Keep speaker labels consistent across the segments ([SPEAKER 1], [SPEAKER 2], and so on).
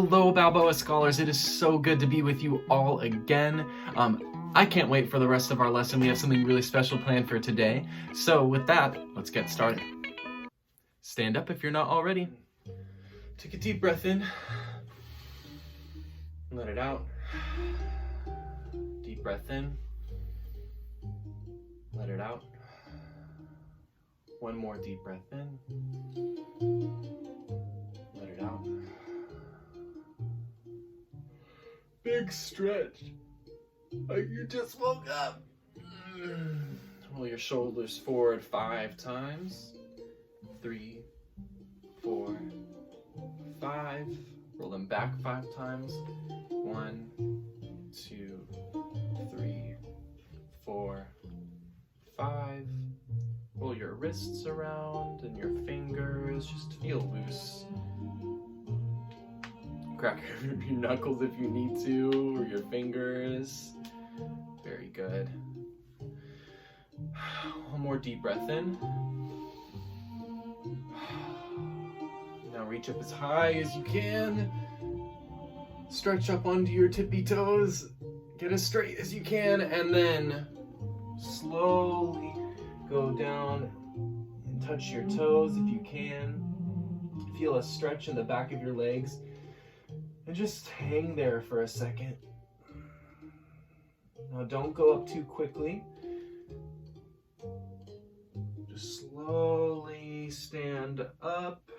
[SPEAKER 1] Hello, Balboa Scholars. It is so good to be with you all again. I can't wait for the rest of our lesson. We have something really special planned for today. So with that, let's get started. Stand up if you're not already. Take a deep breath in. Let it out. Deep breath in. Let it out. One more deep breath in. Let it out. Big stretch. Like you just woke up. Roll your shoulders forward 5 times. 3, 4, 5. Roll them back 5 times. 1, 2, 3, 4, 5. Roll your wrists around and your fingers. Just feel loose. Crack your knuckles if you need to, or your fingers. Very good. One more deep breath in. Now reach up as high as you can. Stretch up onto your tippy toes. Get as straight as you can, and then slowly go down and touch your toes if you can. Feel a stretch in the back of your legs. And just hang there for a second. Now don't go up too quickly. Just slowly stand up.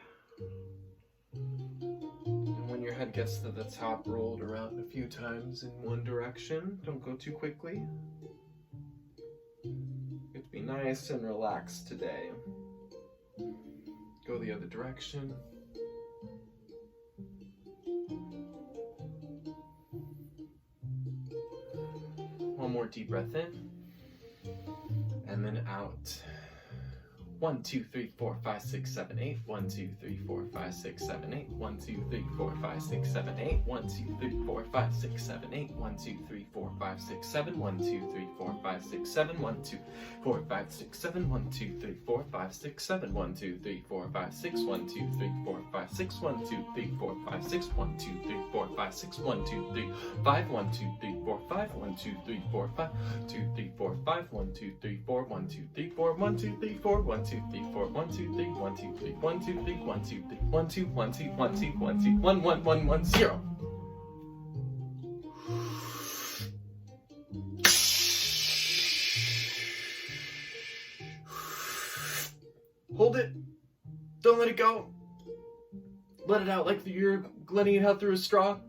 [SPEAKER 1] And when your head gets to the top, roll it around a few times in one direction. Don't go too quickly. You have to be nice and relaxed today. Go the other direction. One more deep breath in, and then out. 1, 2, 3, 4, 5, 6, 7, 8. 1, 2, 3, 4, 5, 6, 7, 8. 1, 2, 3, 4, 5, 6, 7, 8. 1, 2, 3, 4, 5, 6, 7, 8. 1, 2, 3, 4, 5, 6, 7. 1, 2, 3, 4, 5, 6, 7. 1, 2, 4, 5, 6, 7. 1, 2, 3, 4, 5, 6, 7. 1, 2, 3, 4, 5, 6. 1, 2, 3, 4, 5, 6. 1, 2, 3, 4, 5, 6. 1, 2, 3, 4, 5, 6. 1, 2, 3, 5. 1, 2, 3, 4, 5. 1, 2, 3, 4, 5. 2, 3, 4, 5. 1, 2, 3, 4. 1, 2, 3, 4. 1, 2, 3, 4. 1, 2, 3, 4. 1, 2, 3, 1, 2, 3, 1, 2, 3, 1, 2, 3, 1, 2, 1, 2, 1, 2, 1, 2, 1, 1, 1, 1, 0. Hold it. Don't let it go. Let it out like you're letting it out through a straw.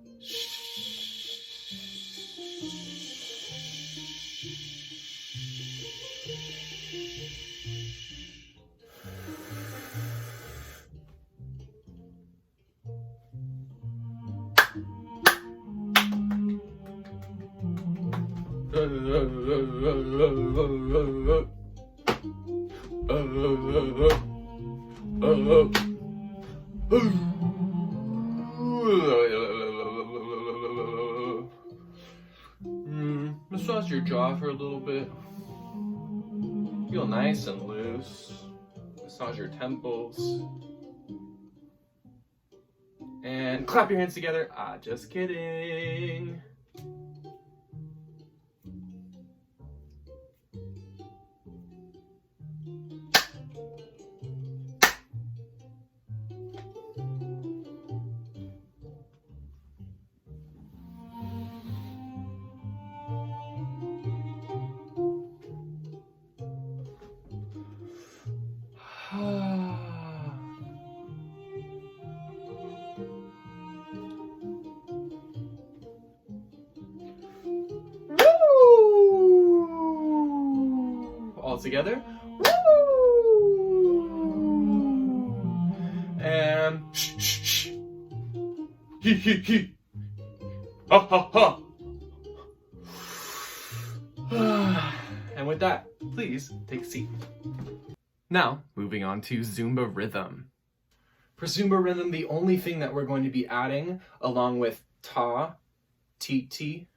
[SPEAKER 1] Massage your jaw for a little bit. Feel nice and loose. Massage your temples. And clap your hands together. Just kidding. All together. And shh, shh, shh. He, he. Ha, ha, ha. And with that, please take a seat. Now, moving on to Zumba rhythm. For Zumba rhythm, the only thing that we're going to be adding, along with ta, titi,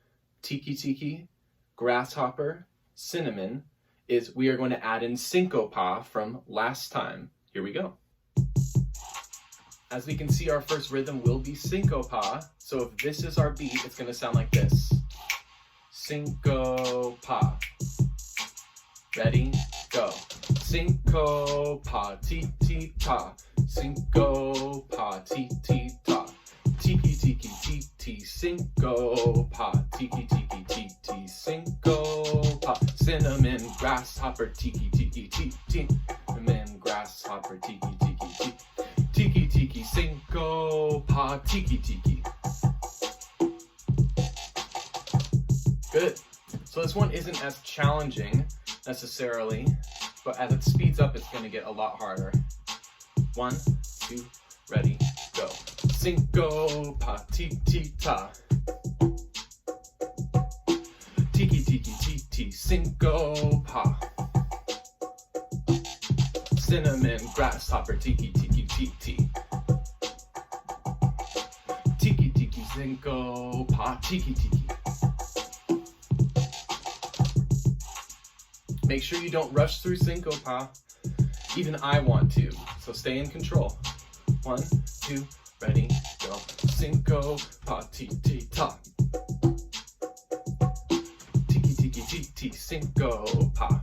[SPEAKER 1] tiki tiki, grasshopper, cinnamon, is we are going to add in syncopa from last time. Here we go. As we can see, our first rhythm will be syncopa. So if this is our beat, it's going to sound like this. Syncopa. Ready? Go. Syncopa, ti-ti-ta. Syncopa, ti-ti-ta. Tiki-tiki-ti-ti. Syncopa, tiki-tiki-ti-ti. Syncopa. Cinnamon, grasshopper, tiki-tiki-ti-ti. Cinnamon, grasshopper, tiki-tiki-ti. Tiki-tiki, syncopa, tiki-tiki. Good. So this one isn't as challenging necessarily, but as it speeds up, it's going to get a lot harder. 1, 2, ready, go. Syncopa, ti-ti-ta. Tiki-tiki-ti-ti, syncopa. Cinnamon, grasshopper, tiki-tiki-ti-ti. Tiki-tiki, syncopa, tiki-tiki. Make sure you don't rush through syncopa. Even I want to, so stay in control. 1, 2, ready, go. Syncopa, ti-ti-ta. Tiki-tiki-ti-ti, syncopa.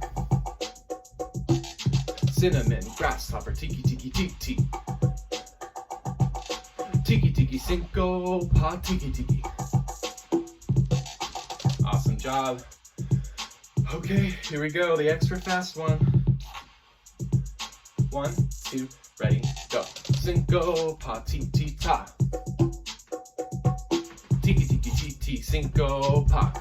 [SPEAKER 1] Cinnamon, grasshopper, tiki-tiki-ti-ti. Tiki-tiki, syncopa, tiki-tiki. Awesome job. Okay, here we go, the extra fast one. 1, 2, ready, go. Syncopa, ti-ti-ta. Tiki-tiki-ti-ti, syncopa.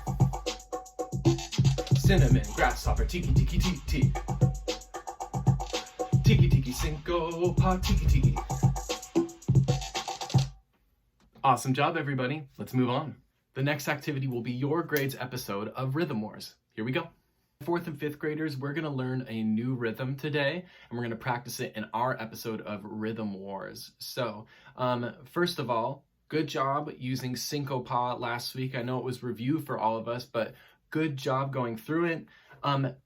[SPEAKER 1] Cinnamon, grasshopper, tiki-tiki-ti-ti. Tiki-tiki, syncopa, tiki-tiki. Awesome job, everybody. Let's move on. The next activity will be your grade's episode of Rhythm Wars. Here we go. 4th and 5th graders, we're going to learn a new rhythm today, and we're going to practice it in our episode of Rhythm Wars. So, first of all, good job using syncopa last week. I know it was review for all of us, but good job going through it.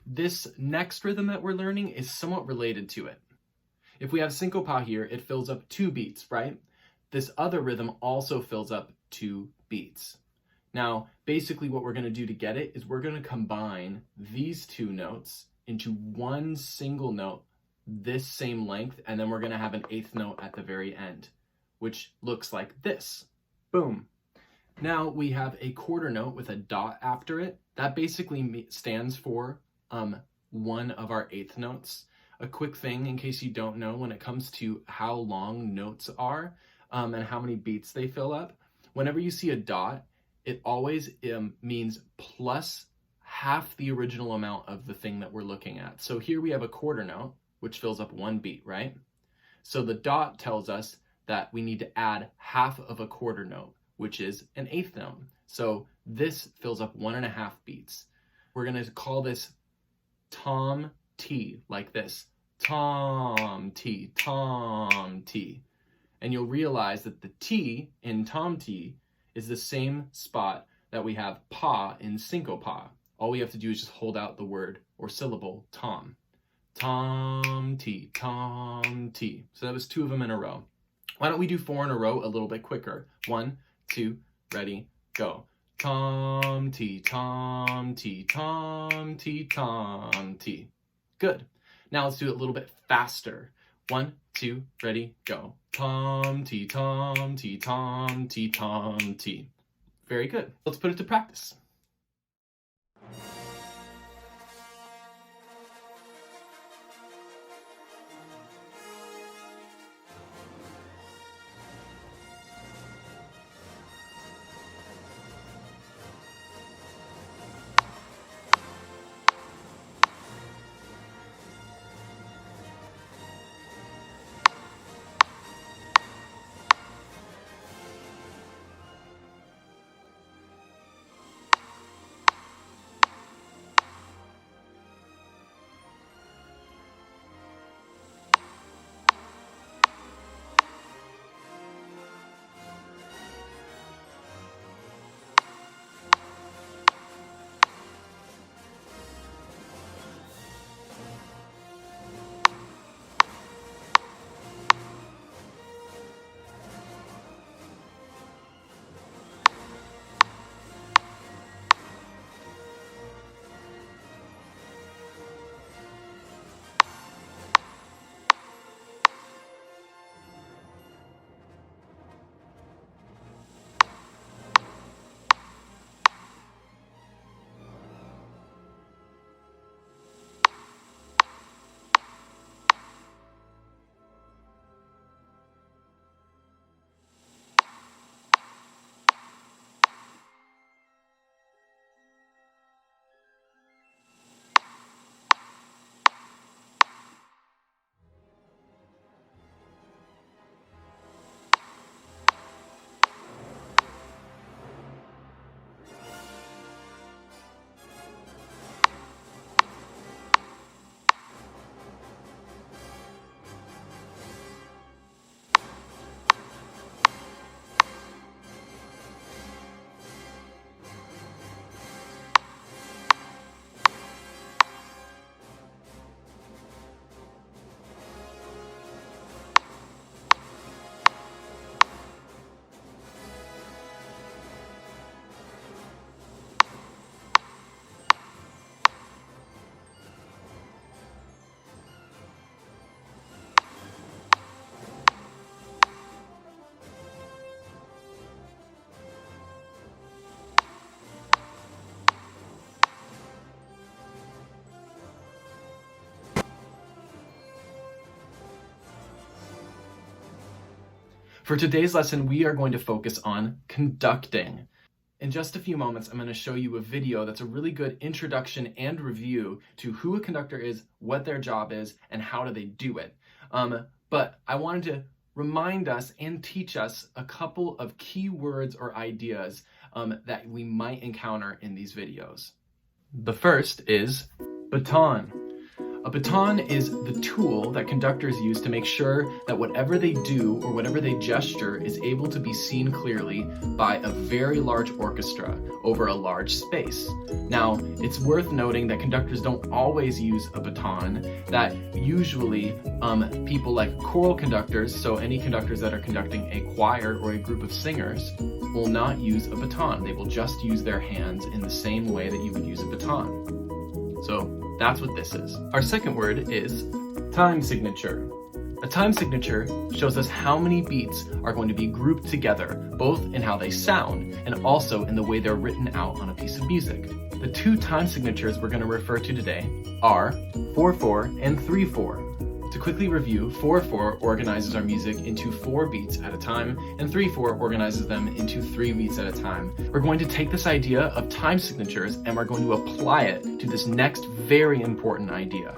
[SPEAKER 1] This next rhythm that we're learning is somewhat related to it. If we have syncopa here, it fills up 2 beats, right? This other rhythm also fills up 2 beats. Now, basically what we're going to do to get it is we're going to combine these 2 notes into one single note, this same length, and then we're going to have an 8th note at the very end, which looks like this. Boom. Now we have a quarter note with a dot after it. That basically stands for one of our 8th notes. A quick thing in case you don't know, when it comes to how long notes are and how many beats they fill up, whenever you see a dot, it always means plus half the original amount of the thing that we're looking at. So here we have a quarter note, which fills up 1 beat, right? So the dot tells us that we need to add half of a quarter note, which is an 8th note. So this fills up 1.5 beats. We're going to call this tom T, like this. Tom T, Tom T. And you'll realize that the T in tom T is the same spot that we have pa in syncopa. All we have to do is just hold out the word or syllable tom. Tom T, Tom T. So that was 2 of them in a row. Why don't we do 4 in a row a little bit quicker? 1, 2, ready, go. Tom T, Tom T, Tom T, Tom T. Good. Now let's do it a little bit faster. 1, 2, ready, go. Tom T, Tom T, Tom T, Tom T. Very good. Let's put it to practice. For today's lesson, we are going to focus on conducting. In just a few moments, I'm going to show you a video that's a really good introduction and review to who a conductor is, what their job is, and how do they do it. But I wanted to remind us and teach us a couple of key words or ideas that we might encounter in these videos. The first is baton. A baton is the tool that conductors use to make sure that whatever they do or whatever they gesture is able to be seen clearly by a very large orchestra over a large space. Now, it's worth noting that conductors don't always use a baton, that usually people like choral conductors, so any conductors that are conducting a choir or a group of singers, will not use a baton. They will just use their hands in the same way that you would use a baton. So that's what this is. Our second word is time signature. A time signature shows us how many beats are going to be grouped together, both in how they sound and also in the way they're written out on a piece of music. The two time signatures we're going to refer to today are 4/4 and 3/4. To quickly review, 4/4 organizes our music into 4 beats at a time, and 3/4 organizes them into 3 beats at a time. We're going to take this idea of time signatures and we're going to apply it to this next very important idea.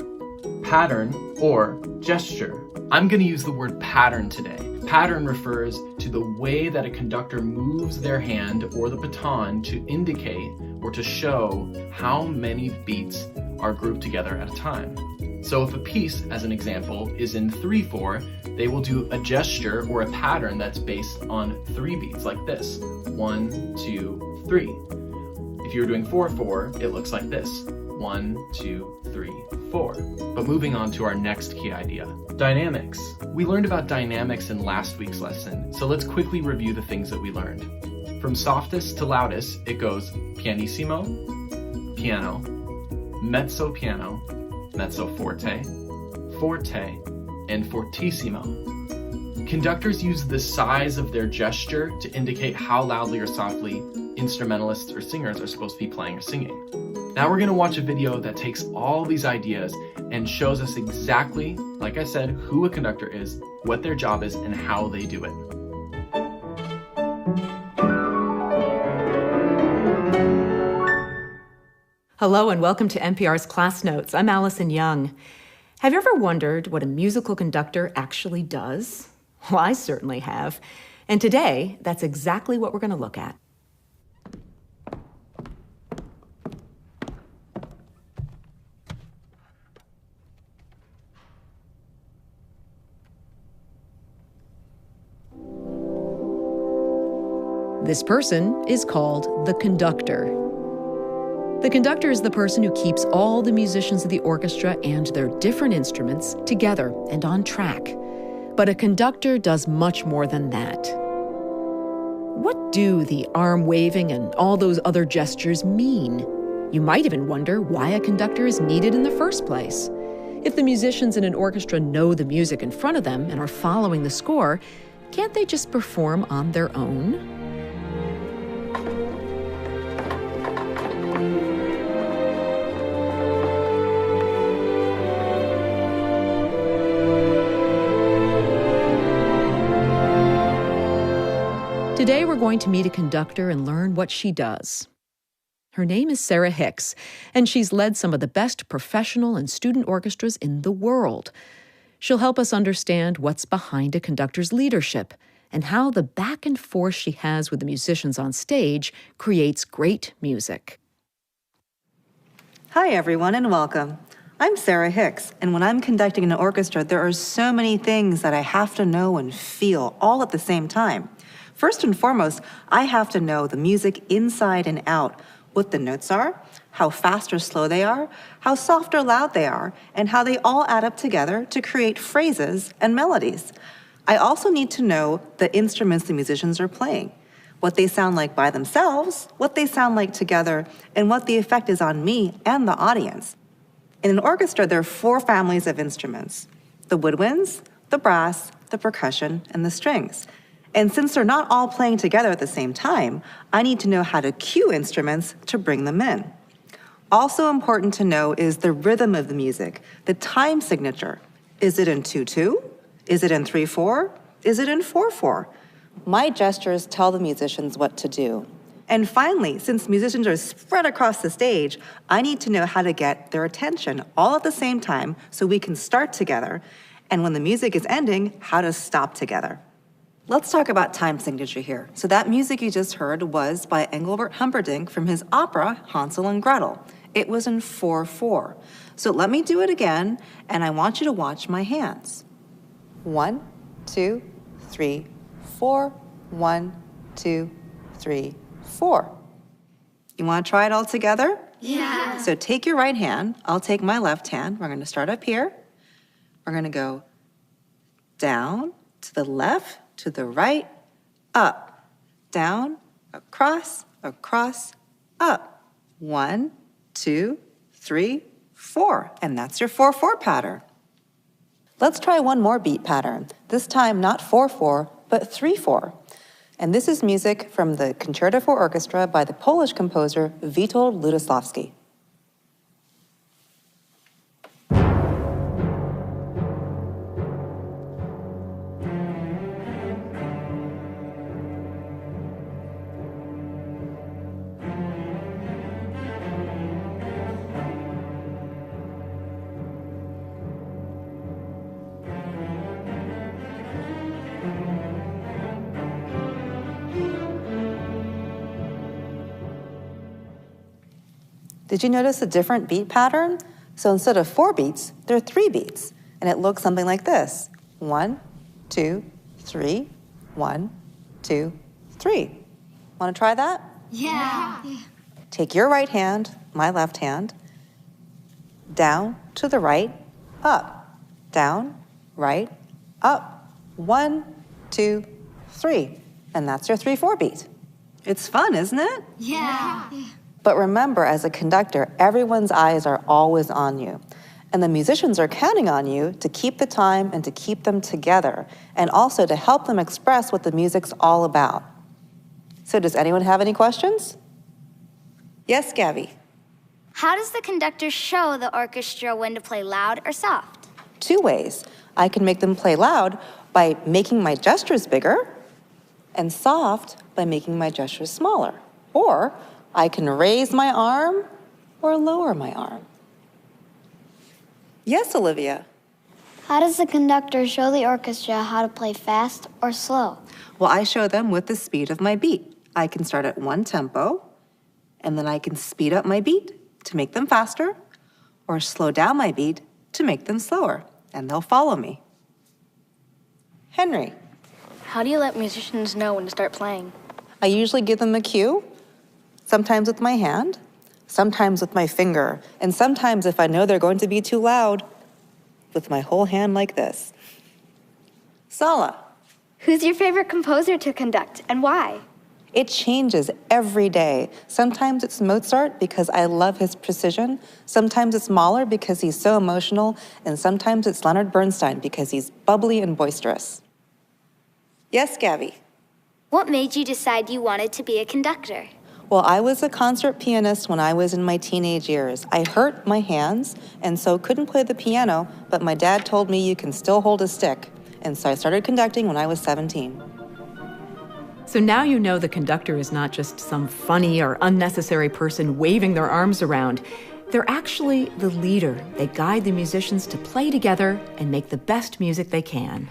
[SPEAKER 1] Pattern or gesture. I'm going to use the word pattern today. Pattern refers to the way that a conductor moves their hand or the baton to indicate or to show how many beats are grouped together at a time. So if a piece, as an example, is in 3/4, they will do a gesture or a pattern that's based on 3 beats like this. 1, 2, 3. If you're doing 4/4, it looks like this. 1, 2, 3, 4. But moving on to our next key idea. Dynamics. We learned about dynamics in last week's lesson, so let's quickly review the things that we learned. From softest to loudest, it goes pianissimo, piano, mezzo piano, mezzo forte, forte, and fortissimo. Conductors use the size of their gesture to indicate how loudly or softly instrumentalists or singers are supposed to be playing or singing. Now we're going to watch a video that takes all these ideas and shows us exactly, like I said, who a conductor is, what their job is, and how they do it.
[SPEAKER 2] Hello and welcome to NPR's Class Notes. I'm Allison Young. Have you ever wondered what a musical conductor actually does? Well, I certainly have. And today, that's exactly what we're going to look at. This person is called the conductor. The conductor is the person who keeps all the musicians of the orchestra and their different instruments together and on track. But a conductor does much more than that. What do the arm waving and all those other gestures mean? You might even wonder why a conductor is needed in the first place. If the musicians in an orchestra know the music in front of them and are following the score, can't they just perform on their own? Today we're going to meet a conductor and learn what she does. Her name is Sarah Hicks, and she's led some of the best professional and student orchestras in the world. She'll help us understand what's behind a conductor's leadership and how the back and forth she has with the musicians on stage creates great music.
[SPEAKER 3] Hi, everyone, and welcome. I'm Sarah Hicks, and when I'm conducting an orchestra, there are so many things that I have to know and feel all at the same time. First and foremost, I have to know the music inside and out, what the notes are, how fast or slow they are, how soft or loud they are, and how they all add up together to create phrases and melodies. I also need to know the instruments the musicians are playing, what they sound like by themselves, what they sound like together, and what the effect is on me and the audience. In an orchestra, there are 4 families of instruments: the woodwinds, the brass, the percussion, and the strings. And since they're not all playing together at the same time, I need to know how to cue instruments to bring them in. Also important to know is the rhythm of the music, the time signature. Is it in 2/2? Is it in 3/4? Is it in 4/4? My gestures tell the musicians what to do. And finally, since musicians are spread across the stage, I need to know how to get their attention all at the same time so we can start together, and when the music is ending, how to stop together. Let's talk about time signature here. So that music you just heard was by Engelbert Humperdinck from his opera, Hansel and Gretel. It was in 4/4. So let me do it again, and I want you to watch my hands. 1, 2, 3, 4. 1, 2, 3, 4. You want to try it all together?
[SPEAKER 4] Yeah.
[SPEAKER 3] So take your right hand. I'll take my left hand. We're going to start up here. We're going to go down, to the left, to the right, up, down, across, across, up. 1, 2, 3, 4. And that's your 4/4 pattern. Let's try one more beat pattern. This time not 4/4, but 3/4. And this is music from the Concerto for Orchestra by the Polish composer Witold Lutoslawski. Did you notice a different beat pattern? So instead of 4 beats, there are 3 beats, and it looks something like this. 1, 2, 3, 1, 2, 3. Want to try that?
[SPEAKER 4] Yeah.
[SPEAKER 3] Take your right hand, my left hand, down to the right, up, down, right, up. 1, 2, 3. And that's your 3/4 beat. It's fun, isn't it?
[SPEAKER 4] Yeah.
[SPEAKER 3] But remember, as a conductor, everyone's eyes are always on you. And the musicians are counting on you to keep the time and to keep them together, and also to help them express what the music's all about. So does anyone have any questions? Yes, Gabby?
[SPEAKER 4] How does the conductor show the orchestra when to play loud or soft?
[SPEAKER 3] 2 ways. I can make them play loud by making my gestures bigger, and soft by making my gestures smaller. Or I can raise my arm or lower my arm. Yes, Olivia?
[SPEAKER 5] How does the conductor show the orchestra how to play fast or slow?
[SPEAKER 3] Well, I show them with the speed of my beat. I can start at one tempo, and then I can speed up my beat to make them faster, or slow down my beat to make them slower, and they'll follow me. Henry?
[SPEAKER 5] How do you let musicians know when to start playing?
[SPEAKER 3] I usually give them a cue, sometimes with my hand, sometimes with my finger, and sometimes if I know they're going to be too loud, with my whole hand like this. Sala?
[SPEAKER 5] Who's your favorite composer to conduct and why?
[SPEAKER 3] It changes every day. Sometimes it's Mozart because I love his precision. Sometimes it's Mahler because he's so emotional. And sometimes it's Leonard Bernstein because he's bubbly and boisterous. Yes, Gabby?
[SPEAKER 4] What made you decide you wanted to be a conductor?
[SPEAKER 3] Well, I was a concert pianist when I was in my teenage years. I hurt my hands and so couldn't play the piano, but my dad told me you can still hold a stick. And so I started conducting when I was 17.
[SPEAKER 2] So now you know the conductor is not just some funny or unnecessary person waving their arms around. They're actually the leader. They guide the musicians to play together and make the best music they can.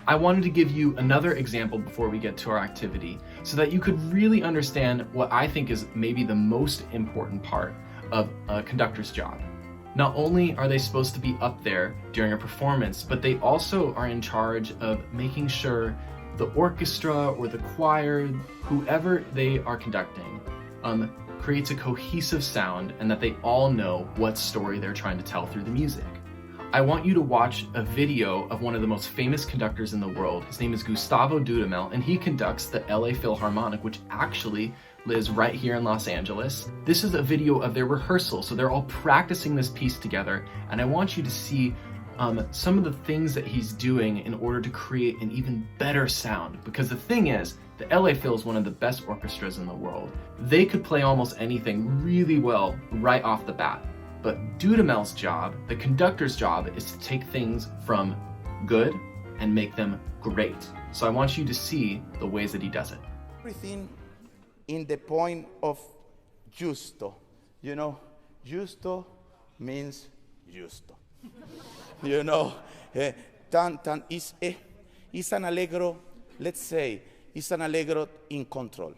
[SPEAKER 1] I wanted to give you another example before we get to our activity so that you could really understand what I think is maybe the most important part of a conductor's job. Not only are they supposed to be up there during a performance, but they also are in charge of making sure the orchestra or the choir, whoever they are conducting, creates a cohesive sound and that they all know what story they're trying to tell through the music. I want you to watch a video of one of the most famous conductors in the world. His name is Gustavo Dudamel, and he conducts the LA Philharmonic, which actually lives right here in Los Angeles. This is a video of their rehearsal, so they're all practicing this piece together, and I want you to see some of the things that he's doing in order to create an even better sound. Because the thing is, the LA Phil is one of the best orchestras in the world. They could play almost anything really well right off the bat. But Dudamel's job, the conductor's job, is to take things from good and make them great. So I want you to see the ways that he does it.
[SPEAKER 6] Everything in the point of justo. You know, justo means justo. You know, tan is an allegro, let's say, is an allegro in control.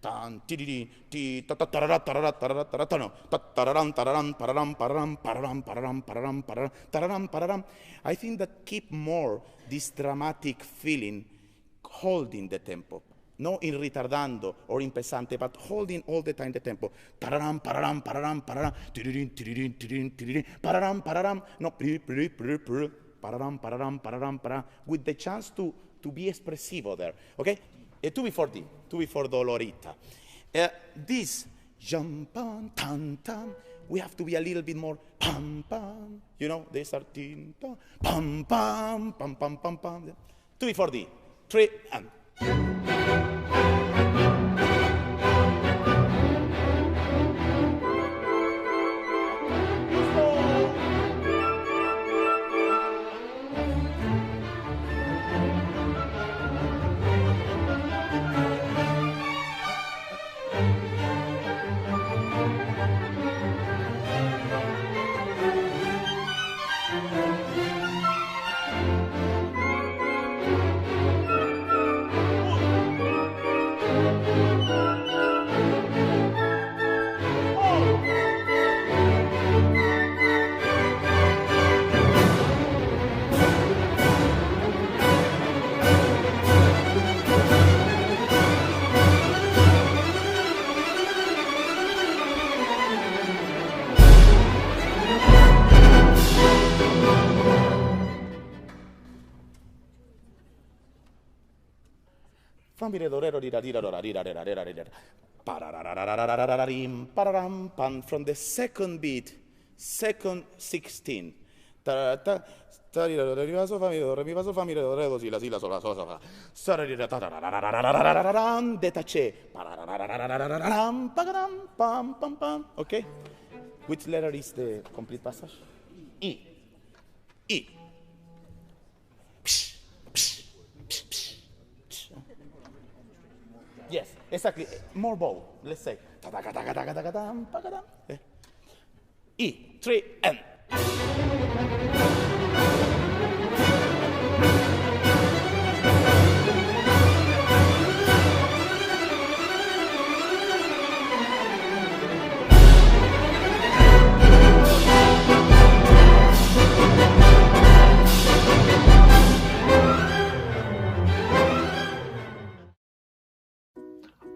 [SPEAKER 6] Tan ti di ti ta ta tarara tarara tarara tarara no tararam tararam pararam pararam pararam pararam pararam pararam tararam pararam. I think that keep more this dramatic feeling, holding the tempo, not in ritardando or in pesante, but holding all the time the tempo. Tararam pararam pararam pararam tidirin tidirin tidirin tidirin pararam pararam no pararam pararam pararam pararam, with the chance to be expressivo there. Okay. Two before Dolorita. This jump on tan tan. We have to be a little bit more pam pam. You know, they start pam pam pam pam pam pam. Two before D. 3 and. From the second beat, second 16. Okay? Which letter is the complete passage? E. E. Yes, exactly. More bow. Let's say. E, 3, and.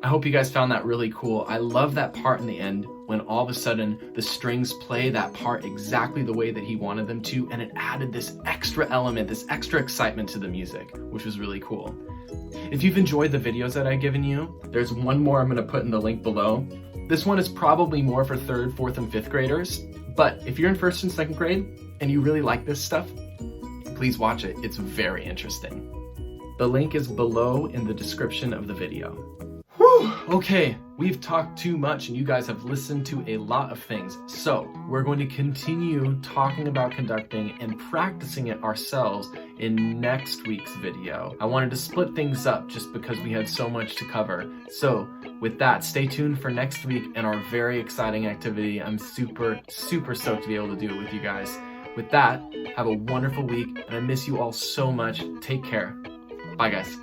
[SPEAKER 1] I hope you guys found that really cool. I love that part in the end when all of a sudden the strings play that part exactly the way that he wanted them to, and it added this extra element, this extra excitement to the music, which was really cool. If you've enjoyed the videos that I've given you, there's one more I'm gonna put in the link below. This one is probably more for 3rd, 4th, and 5th graders, but if you're in 1st and 2nd grade and you really like this stuff, please watch it. It's very interesting. The link is below in the description of the video. Whew, okay, we've talked too much and you guys have listened to a lot of things. So we're going to continue talking about conducting and practicing it ourselves in next week's video. I wanted to split things up just because we had so much to cover. So with that, stay tuned for next week and our very exciting activity. I'm super stoked to be able to do it with you guys. With that, have a wonderful week and I miss you all so much. Take care. Bye guys.